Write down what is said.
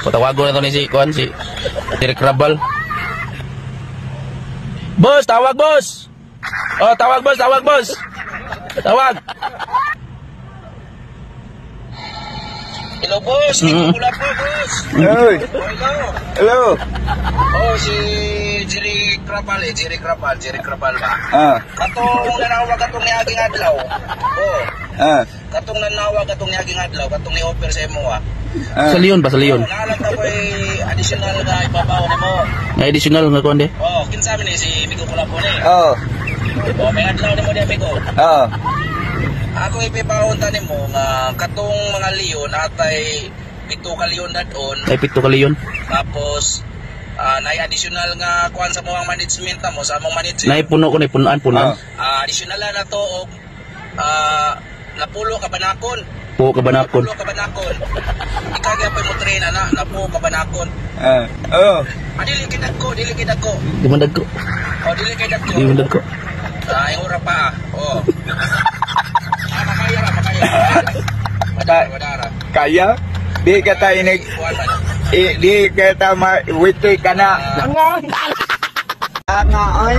Patawago na to ni si Kuan, si Derek Rabal. Boss, tawag boss. Oh, tawag boss, tawag boss. Tawag. Hello boss, pula po boss. Oy, Hello. hello. Oh, si Jerry Krabal ba? Katong nanawag katong niaging adlaw. Oh, katong nanawag katong niaging adlaw, katong ni-offer sa imo Sa Leon ba, sa Leon? Naalam ta ko'y additional nga ibabaw nimo. Nga additional nga kuan de. Oh, kinsa man ni si Migo pula po ni. Oh, Oh, may adlaw nimo di Migo. oh. Ako ipibawon ta nimo nga katong mga leon atay 7 ka leon dadon. Ay 7 ka Leon. Tapos nay additional nga kuan sa mga management mo sa among manager. Naipuno ko, naipunaan. Additional na to og napulo ka banakon. Po kabanakon. Napulo ka banakon. Ikagya pa mo train na napulo ka banakon. Oh. Dili kidag ko. Dimandag ko. Oh, dili kidag ko. Dimandag ko. Yung ura pa. Oh. Makaya. Madara. Kaya? Di ka tayo Kuan man. di ka tayo witi ka na. Nga, oy.